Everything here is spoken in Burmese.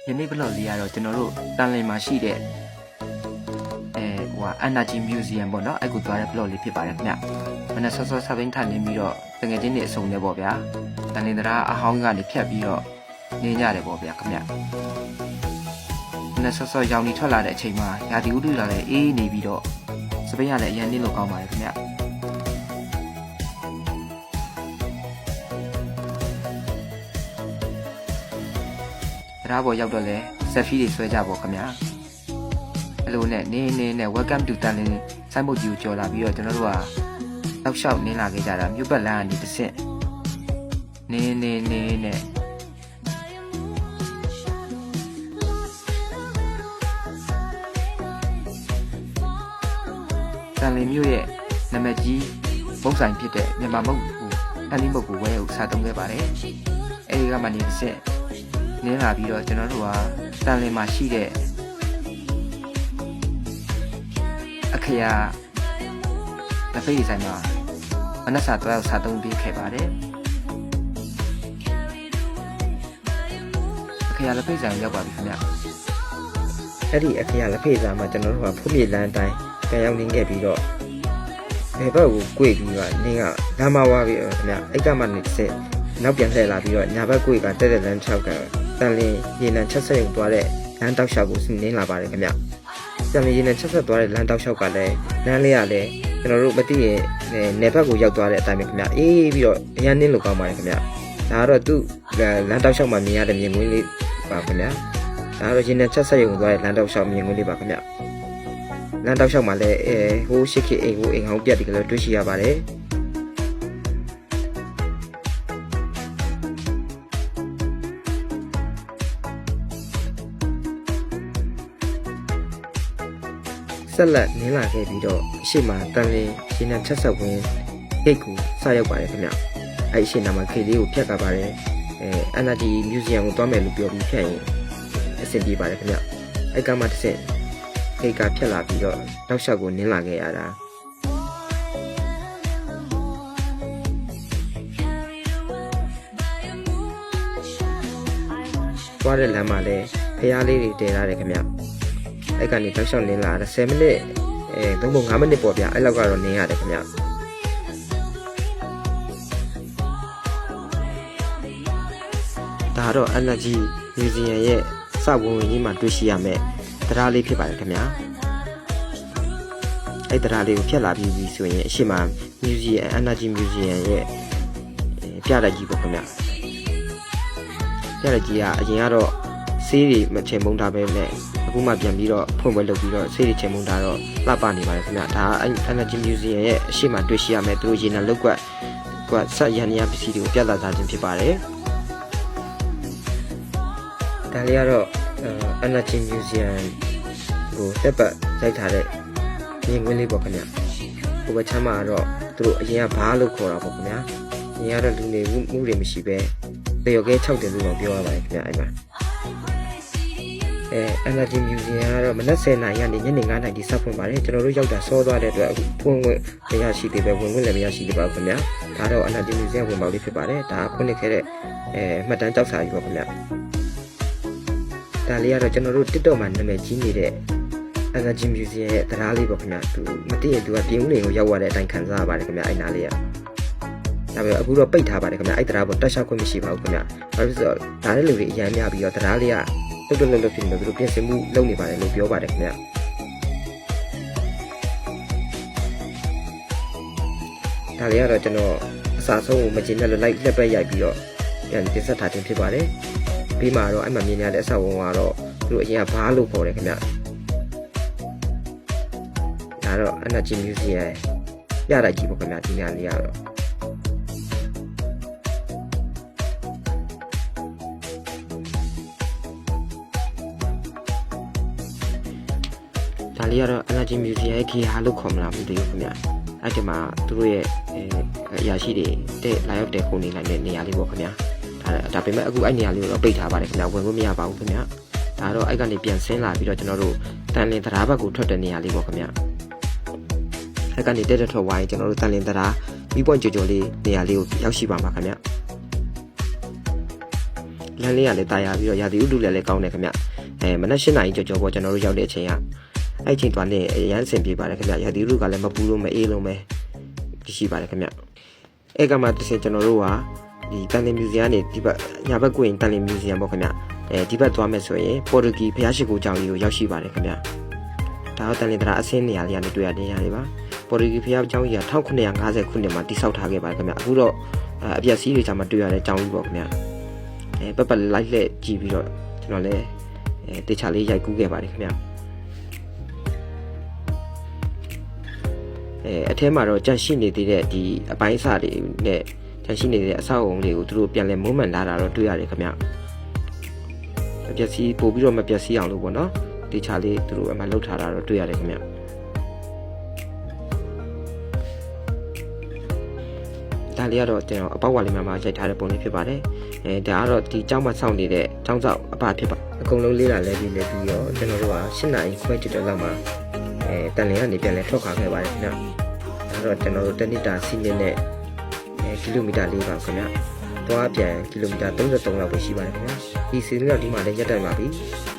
ယနေ့ဘလော့လေးကတော့ကျွန်တော်တို့တန်လင်မှာရှိတဲ့Energy Museum ပေါ့နော်အဲ့ကိုသွားတဲ့ blog လေးဖြစ်ပါတယ်ခင်ဗျမနက်စောစောစပင်းထိုင်နေပြီးတော့တငယ်ချင်းတွေအစုံနေပေါ့ဗျာတန်လင်တရားအဟောင်းကနေဖြတ်ပြီးတော့နေကြတယ်ပေါ့ဗျာခင်ဗျမနက်စောစောရောင်နေထွက်လာတဲ့အချိန်မှာရာသီဥတုကလည်းအေးနေပြီးတော့စပင်းကလည်းအရင်နေလို့ကောင်းပါတယ်ခင်ဗျတရားပေါ်ရောက်တော့လဲဆက်ဖီးတွေဆွဲကြပေါ့ခင်ဗျာအဲ့လိုနဲ့နေ welcome to တန်လင်းဆိုင်းဘုတ်ကြီးကိုကြော်လာပြီးတော့ကျွန်တော်တို့ကတောက်လျှောက်နင်းလာခဲ့ကြတာမြို့ပတ်လမ်းကနေတစ်ဆင့်နေနဲ့တန်လင်းမြို့ရဲ့နာမည်ကြီးမုတ်ဆိုင်ဖြစ်တဲ့မြန်မာမုတ်ကိုတန်လင်းမုတ်ကိုဝဲကိုစားသုံးခဲ့ပါတယ်အဲဒီကမှနေတစ်ဆင့်နင်းလာပြီးတော့ကျွန်တော်တို့ကတန်လင်းမှာရှိတဲ့အခရာလက်ဖေးဆိုင်မှာမနက်စာတော့စားသုံးပေးခဲ့ပါတယ်အခရာလက်ဖေးဆိုင်ရောက်ပါပြီခင်ဗျအဲ့ဒီအခရာလက်ဖေးဆိုင်မှာကျွန်တော်တို့ကဖုံးမြေလမ်းတိုင်းပြန်ရောက်နေခဲ့ပြီးတော့ဘယ်ဘက်ကို꿰ပြီးတော့နင်းကလမ်းမဝါပြီးတော့ခင်ဗျအဲ့ကမှနေစစ်နောက်ပြန်လှည့်လာပြီးတော့ညာဘက်꿰ကတက်လမ်း6ကတန်လင်းရေနံချက်ဆက်ရုံသွားတဲ့လမ်းတောက်လျှောက်ကိုနင်းလာပါတယ်ခင်ဗျတန်လင်းရေနံချက်ဆက်သွားတဲ့လမ်းတောက်လျှောက်ကလည်းလမ်းလေးကလည်းကျွန်တော်တို့မသိရင်နယ်ဘက်ကိုရောက်သွားတဲ့အတိုင်းပဲခင်ဗျအေးပြီးတော့အရင်နင်းလို့ကောင်းပါတယ်ခင်ဗျဒါကတော့သူ့လမ်းတောက်လျှောက်မှာမြင်ရတဲ့မြင်ကွင်းလေးပါခင်ဗျဒါကတော့ရေနံချက်ဆက်ရုံသွားတဲ့လမ်းတောက်လျှောက်မြင်ကွင်းလေးပါခင်ဗျလမ်းတောက်လျှောက်မှာလည်းဟိုးရှစ်ခေအိမ်ဟိုအိမ်ဟောင်းပြတ်ဒီကလေးတွေ့ရှိရပါတယ်ဆက်လက်နင်းလာခဲ့ပြီးတော့အရှိမတန်လင်းရှင်းတဲ့ချက်ဆက်ဝင်ဂိတ်ကိုစရောက်ပါတယ်ခင်ဗျအဲ့အရှိနာမှာခေလေးကိုဖြတ်ကပါတယ်Energy Museum ကိုသွားမယ်လို့ပြောပြီးဖြတ်ရင်အဆင်ပြေပါတယ်ခင်ဗျအဲ့ကမှတစ်ဆင့်ဂိတ်ကဖြတ်လာပြီးတော့နောက်လျှောက်ကိုနင်းလာခဲ့ရတာသွားတဲ့လမ်းမှာလည်းဖျားလေးတွေတည်ထားတယ်ခင်ဗျအဲ့ကနေတောက်လျှောက်နင်းလာတာ10မိနစ်3ပုံ5မိနစ်ပေါ့ဗျအဲ့လောက်ကတော့နင်းရတယ်ခင်ဗျဒါတော့ Energy Museum ရဲ့စဝင်ဝင်ကြီးမှာတွေ့ရှိရမယ့်တရားလေးဖြစ်ပါတယ်ခင်ဗျအဲ့တရားလေးကိုဖြတ်လာပြီးဆိုရင်အရှိမ Museum Energy Museum ရဲ့ပြတိုက်ကြီးပေါ့ခင်ဗျပြတိုက်ကြီးကအရင်ကတော့ဆေးတွေမချိန်မုံထားပဲနဲ့အခုမှပြန်ပြီးတော့ဖွင့်ပွဲလုပ်ပြီးတော့ဆေးတွေချိန်မုံထားတော့လှပနေပါတယ်ခင်ဗျဒါက Energy Museum ရဲ့အရှိမတွေ့ရှိရမယ့်သူတို့ရေနံလောက်ကွက်ဆက်ရန်ရပစ္စည်းတွေကိုပြသထားခြင်းဖြစ်ပါတယ်ဒါလေးကတော့ Energy Museum ကိုတက်ပတ်ရိုက်ထားတဲ့မြင်ကွင်းလေးပေါ့ခင်ဗျဟိုဘက်ချမ်းမှာတော့သူတို့အရင်ကဘာလို့ခေါ်တာပေါ့ခင်ဗျမြင်ရတော့လူနေမှုတွေမရှိပဲတရော်ကဲ6တယ်လို့တော့ပြောရပါတယ်ခင်ဗျအဲ့မှာEnergy Museum ကတော့မနက်10:00နာရီကနေညနေ9:00နာရီစဖွင့်ပါတယ်ကျွန်တော်တို့ရောက်တာစောသွားတဲ့အတွက်ဖွင့်ဝင်မရရှိသေးပဲဝင်ခွင့်လည်းမရရှိသေးပါဘူးခင်ဗျာဒါတော့ Energy Museum ဝင်ပေါက်လေးဖြစ်ပါတယ်ဒါခုနှစ်ခဲ့တဲ့မှတ်တမ်းကြောက်စာကြီးပေါ့ခင်ဗျာဒါလေးကတော့ကျွန်တော်တို့ TikTok မှာနာမည်ကြီးနေတဲ့ Energy Museum ရဲ့တရားလေးပေါ့ခင်ဗျာသူမသိရင်သူကပြင်ဦးနေကိုရောက်သွားတဲ့အတိုင်းခံစားရပါတယ်ခင်ဗျာအဲ့နာလေးကဒါပေမဲ့အခုတော့ပိတ်ထားပါတယ်ခင်ဗျာအဲ့တရားပေါ်တက်ရှောက်ခွင့်မရှိပါဘူးခင်ဗျာဘာလို့ဆိုတော့ဒါတဲ့လူတွေအများများပြီးတော့တရားလေးကတုတ်တုတ်လွတ်ဖြစ်နေလို့သူတို့ပြင်ဆင်မှုလုပ်နေပါတယ်လို့ပြောပါတယ်ခင်ဗျဒါလေးကတော့ကျွန်တော်အစာဆုံးကိုမကျင်းနဲ့လိုက်လက်ပဲရိုက်ပြီးတော့ပြန်တင်ဆက်ထားခြင်းဖြစ်ပါတယ်ပြီးမှတော့အဲ့မှာမြင်ရတဲ့အဆောက်အုံကတော့သူတို့အရင်ကဘာလို့ခေါ်တယ်ခင်ဗျဒါတော့ Energy Museum ရတာကြီးပေါ့ခင်ဗျဒီညလေးကတော့ဒါလေးကတော့ Energy Museum ရဲ့ခေဟာလို့ခေါ်မလားမသိဘူးခင်ဗျအဲ့ဒီမှာသူတို့ရဲ့အရာရှိတွေတဲ့လာရောက်တဲ့ခုနေလိုက်တဲ့နေရာလေးပေါ့ခင်ဗျဒါပေမဲ့အခုအဲ့နေရာလေးကိုတော့ပိတ်ထားပါတယ်ခင်ဗျဝင်လို့မရပါဘူးခင်ဗျဒါတော့အဲ့ကနေပြန်ဆင်းလာပြီးတော့ကျွန်တော်တို့တန်လင်းတရားဘက်ကိုထွက်တဲ့နေရာလေးပေါ့ခင်ဗျအဲ့ကနေတက်ထွက်ဝိုင်းကျွန်တော်တို့တန်လင်းတရားမိပွင့်ကြော်ကြော်လေးနေရာလေးကိုရောက်ရှိပါမှာခင်ဗျ လမ်းလေးကလည်းတာယာပြီးတော့ရာသီဥတုလည်းကောင်းတယ်ခင်ဗျမနက်၈ နာရီကျော်ပေါ့ကျွန်တော်တို့ရောက်တဲ့အချိန်ကအဲ့ချိန်သွားနေရမ်းအဆင်ပြေပါတယ်ခင်ဗျရာသီဥတုကလည်းမပူလို့မအေးလို့ပဲရှိပါတယ်ခင်ဗျအဲ့ကမှတစ်စင်ကျွန်တော်တို့ကဒီတန်လင်းမြူဇီယံကနေဒီဘက်ညာဘက်ကိုရင်တန်လင်းမြူဇီယံပေါ့ခင်ဗျဒီဘက်သွားမယ်ဆိုရင်ပေါ်တူဂီဖျားရှိခိုးကျောင်းကြီးကိုရောက်ရှိပါတယ်ခင်ဗျဒါတော့တန်လင်းတရာအဆင်းနေရာလေးကနေတွေ့ရတဲ့နေရာတွေပါပေါ်တူဂီဖျားကျောင်းကြီးက1950ခုနှစ်မှာတည်ဆောက်ထားခဲ့ပါတယ်ခင်ဗျအခုတော့အပျက်စီးတွေကြာမှတွေ့ရတဲ့ကျောင်းကြီးပေါ့ခင်ဗျပတ်ပတ်လိုက်လက်ကြည့်ပြီးတော့ကျွန်တော်လည်းတေချာလေးရိုက်ကူးခဲ့ပါတယ်ခင်ဗျအထဲမှာတော့ကြန့်ရှိနေသေးတဲ့ဒီအပိုင်းအစတွေနဲ့ကြန့်ရှိနေတဲ့အဆောက်အအုံတွေကိုသူတို့ပြန်လဲမုံမှန်လာတာတော့တွေ့ရတယ်ခင်ဗျအပျက်စီးပို့ပြီးတော့မပျက်စီးအောင်လို့ပေါ့နော်တေချာလေးသူတို့အမှလှုပ်ထားတာတော့တွေ့ရတယ်ခင်ဗျဒါလေးကတော့ကျွန်တော်အပေါက်ဝါလေးမှာရိုက်ထားတဲ့ပုံလေးဖြစ်ပါတယ်ဒါကတော့ဒီကျောင်းမှာစောင့်နေတဲ့ကျောင်းဆောင်အပဖြစ်ပါအကုန်လုံးလေးလာလဲပြီးတော့ကျွန်တော်တို့က8 နာရီခွဲကျော်လောက်မှာတန်လင်းကနေပြန်လဲထွက်ခွာခဲ့ပါတယ်ခင်ဗျဒါတော့ကျွန်တော်တို့တနစ်တာစီးနေတဲ့ကီလိုမီတာ၄ပါခင်ဗျသွားပြန်ကီလိုမီတာ33လောက်ပဲရှိပါတယ်ခင်ဗျဒီစီးလေးတော့ဒီမှာလည်းရက်တက်ပါပြီ